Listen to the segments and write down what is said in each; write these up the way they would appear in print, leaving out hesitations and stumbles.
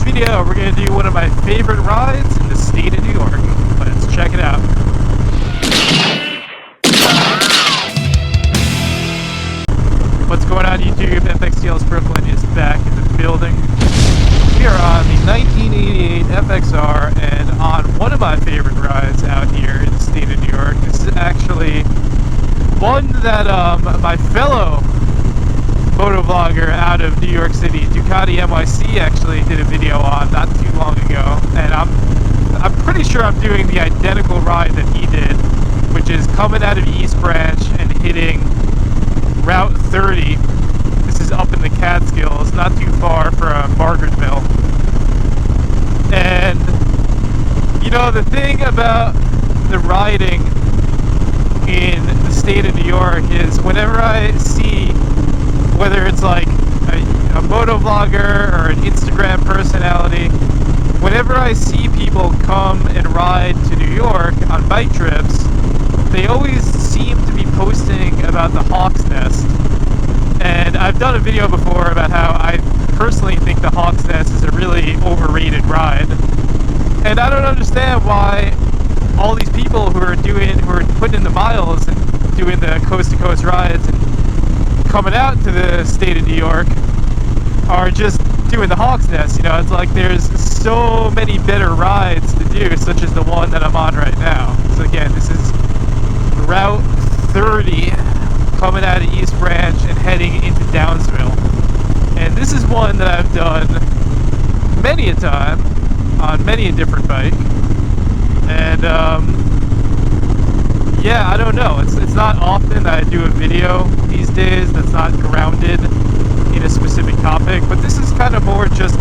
this video, we're going to do one of my favorite rides in the state of New York. Let's check it out. What's going on, YouTube? FXTL's Brooklyn is back in the building. We are on the 1988 FXR and on one of my favorite rides out here in the state of New York. This is actually one that my fellow motovlogger out of New York City, Ducati NYC, actually did a video on not too long ago, and I'm pretty sure I'm doing the identical ride that he did, which is coming out of East Branch and hitting Route 30. This is up in the Catskills, not too far from Margaretville. And you know, the thing about the riding in the state of New York is whenever I see, whether it's like a motovlogger or an Instagram personality, whenever I see people come and ride to New York on bike trips, they always seem to be posting about the Hawk's Nest. And I've done a video before about how I personally think the Hawk's Nest is a really overrated ride. And I don't understand why all these people who are putting in the miles and doing the coast-to-coast rides and coming out to the state of New York are just doing the Hawk's Nest. You know, it's like there's so many better rides to do, such as the one that I'm on right now. So again, this is Route 30 coming out of East Branch and heading into Downsville. And this is one that I've done many a time on many a different bike. And yeah, I don't know. It's not often that I do a video these days that's not grounded in a specific topic, but this is kind of more just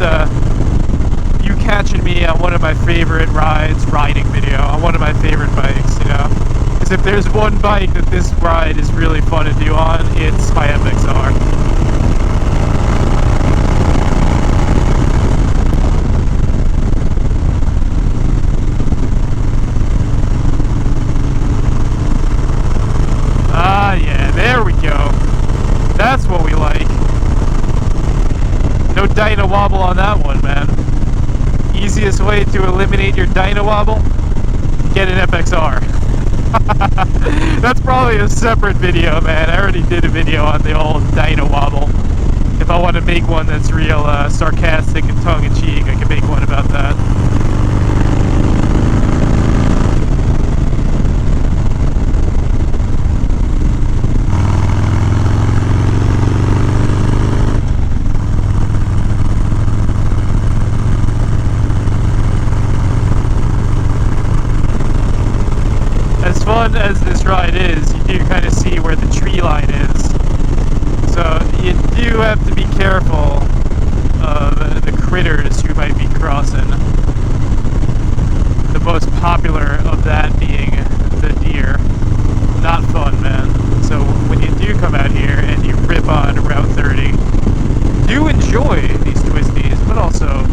you catching me on one of my favorite rides, riding video on one of my favorite bikes, you know? Because if there's one bike that this ride is really fun to do on, it's my FXR. There we go. That's what we like. No dyno wobble on that one, man. Easiest way to eliminate your dyno wobble? Get an FXR. That's probably a separate video, man. I already did a video on the old dyno wobble. If I want to make one that's real sarcastic and tongue-in-cheek, I can make one about that. As fun as this ride is, you do kind of see where the tree line is. So you do have to be careful of the critters who might be crossing. The most popular of that being the deer. Not fun, man. So when you do come out here and you rip on Route 30, do enjoy these twisties, but also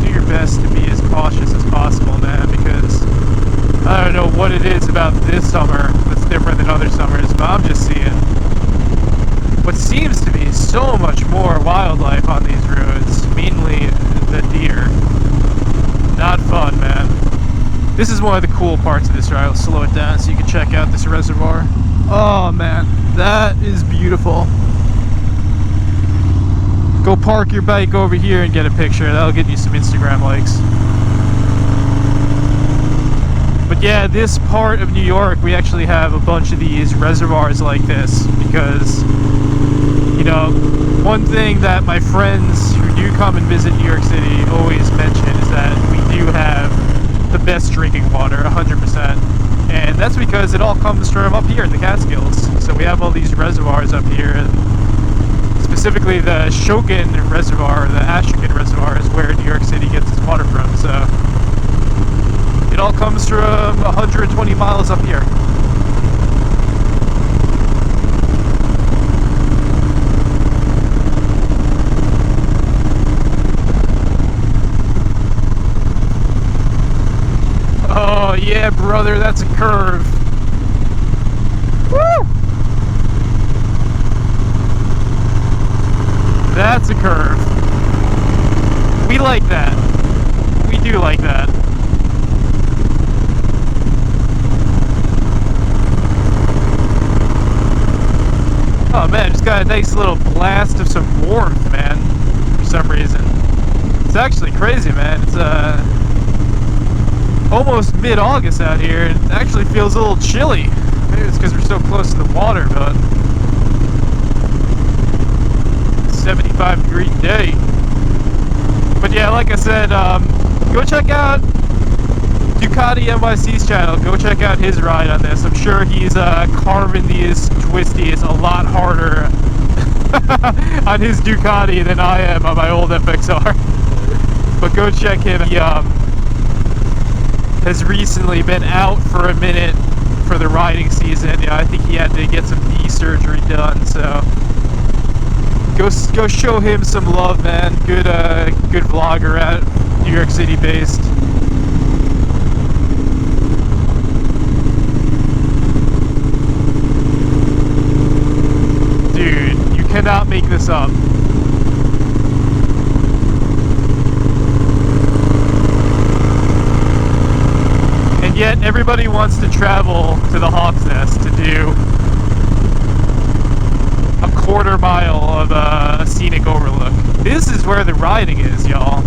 do your best to be as cautious as possible, man, because I don't know what it is about this summer that's different than other summers, but I'm just seeing what seems to be so much more wildlife on these roads, mainly the deer. Not fun, man. This is one of the cool parts of this ride. I'll slow it down so you can check out this reservoir. Oh man, that is beautiful. Go park your bike over here and get a picture. That'll get you some Instagram likes. But yeah, this part of New York, we actually have a bunch of these reservoirs like this because, you know, one thing that my friends who do come and visit New York City always mention is that we do have the best drinking water, 100%. And that's because it all comes from up here in the Catskills. So we have all these reservoirs up here, and specifically the Shokin Reservoir, or the Ashokin Reservoir, is where New York City gets its water from. So it all comes from 120 miles up here. Oh yeah, brother, that's a curve. Woo! That's a curve. We like that. We do like that. Oh man, just got a nice little blast of some warmth, man, for some reason. It's actually crazy, man. It's almost mid-August out here, and it actually feels a little chilly. Maybe it's because we're so close to the water, but 75-degree day. But yeah, like I said, go check out Ducati NYC's channel. Go check out his ride on this. I'm sure he's carving these Twisties a lot harder on his Ducati than I am on my old FXR. But go check him. He has recently been out for a minute for the riding season. I think he had to get some knee surgery done, so go show him some love, man. Good vlogger at New York City based. Dude, you cannot make this up. And yet everybody wants to travel to the Hawk's Nest to do a quarter mile of a Scenic Overlook. This is where the riding is, y'all.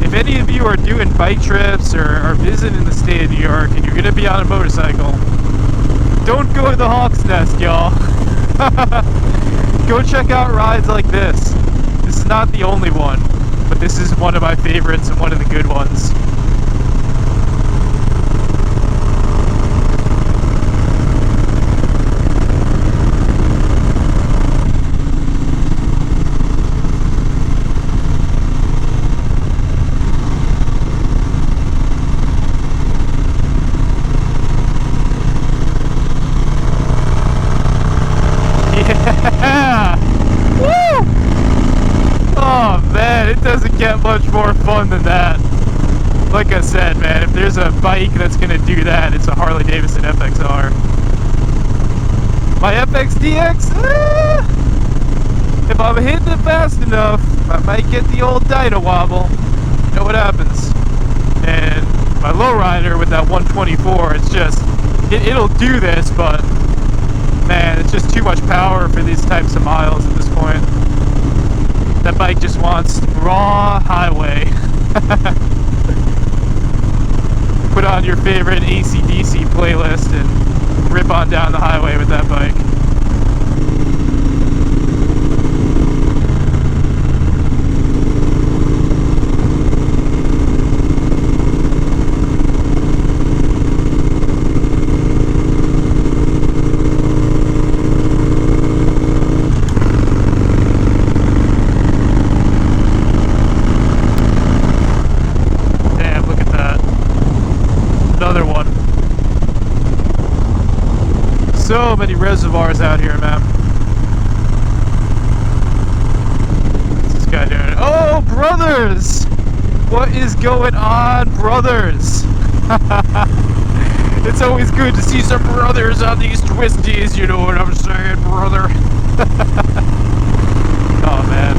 If any of you are doing bike trips or are visiting the state of New York and you're gonna be on a motorcycle, don't go to the Hawk's Nest, y'all. Go check out rides like this. This is not the only one, but this is one of my favorites and one of the good ones. Doesn't get much more fun than that. Like I said, man, if there's a bike that's gonna do that, it's a Harley Davidson FXR. My FXDX, if I'm hitting it fast enough, I might get the old Dyna wobble. You know what happens. And my lowrider with that 124, it's just, it'll do this, but man, it's just too much power for these types of miles at this point. That bike just wants raw highway. Put on your favorite AC/DC playlist and rip on down the highway with that bike. So many reservoirs out here, man. What's this guy doing? Oh, brothers! What is going on, brothers? It's always good to see some brothers on these Twisties, you know what I'm saying, brother? Oh, man.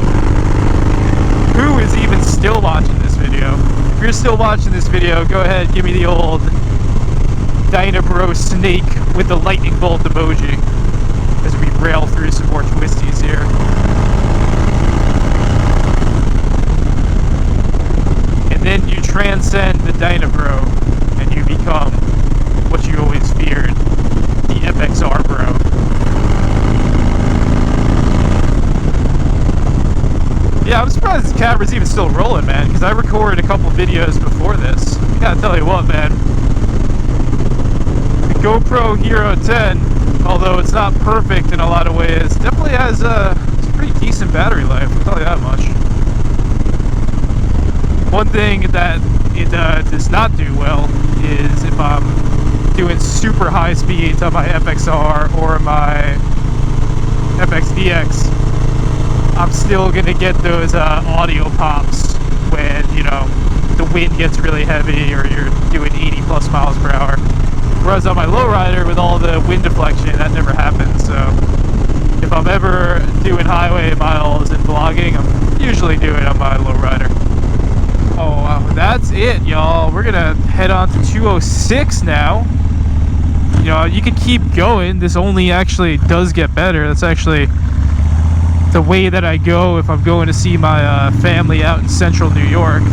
Who is even still watching this video? If you're still watching this video, go ahead, give me the old Dynabro snake with the lightning bolt emoji as we rail through some more Twisties here. And then you transcend the Dynabro and you become what you always feared, the FXR bro. Yeah, I'm surprised this camera's even still rolling, man, because I recorded a couple videos before this. I gotta tell you what, man. GoPro Hero 10, although it's not perfect in a lot of ways, definitely has a pretty decent battery life, I'll tell you that much. One thing that it does not do well is if I'm doing super high speeds on my FXR or my FXDX, I'm still gonna get those audio pops when, you know, the wind gets really heavy or you're doing 80 plus miles per hour. Whereas on my lowrider, with all the wind deflection, that never happens. So if I'm ever doing highway miles and vlogging, I'm usually do it on my lowrider. Oh, that's it, y'all. We're gonna head on to 206 now. You know, you could keep going. This only actually does get better. That's actually the way that I go if I'm going to see my family out in central New York.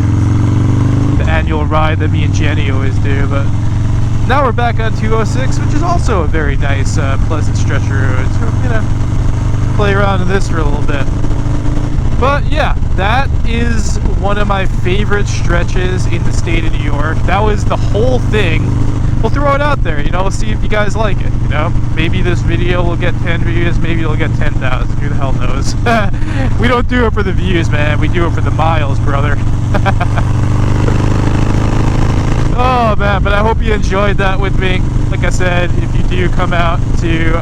The annual ride that me and Jenny always do. But now we're back on 206, which is also a very nice, pleasant stretch of road. So I'm gonna play around in this for a little bit. But yeah, that is one of my favorite stretches in the state of New York. That was the whole thing. We'll throw it out there, you know, we'll see if you guys like it, you know. Maybe this video will get 10 views, maybe it'll get 10,000, who the hell knows. We don't do it for the views, man, we do it for the miles, brother. Oh man, but I hope you enjoyed that with me. Like I said, if you do come out to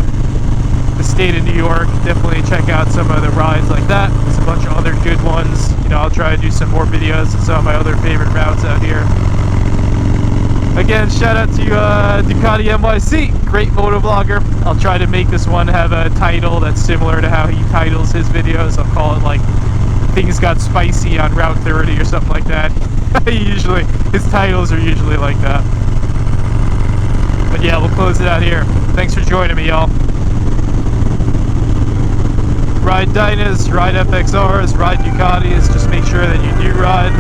the state of New York, definitely check out some of the rides like that. There's a bunch of other good ones. You know, I'll try to do some more videos of some of my other favorite routes out here. Again, shout out to Ducati NYC, great motovlogger. I'll try to make this one have a title that's similar to how he titles his videos. I'll call it like Things Got Spicy on Route 30 or something like that. Usually, his titles are usually like that. But yeah, we'll close it out here. Thanks for joining me, y'all. Ride Dynas, ride FXRs, ride Ducatis. Just make sure that you do ride.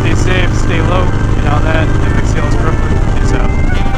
Stay safe, stay low, and on that, FX Sales Brooklyn is out.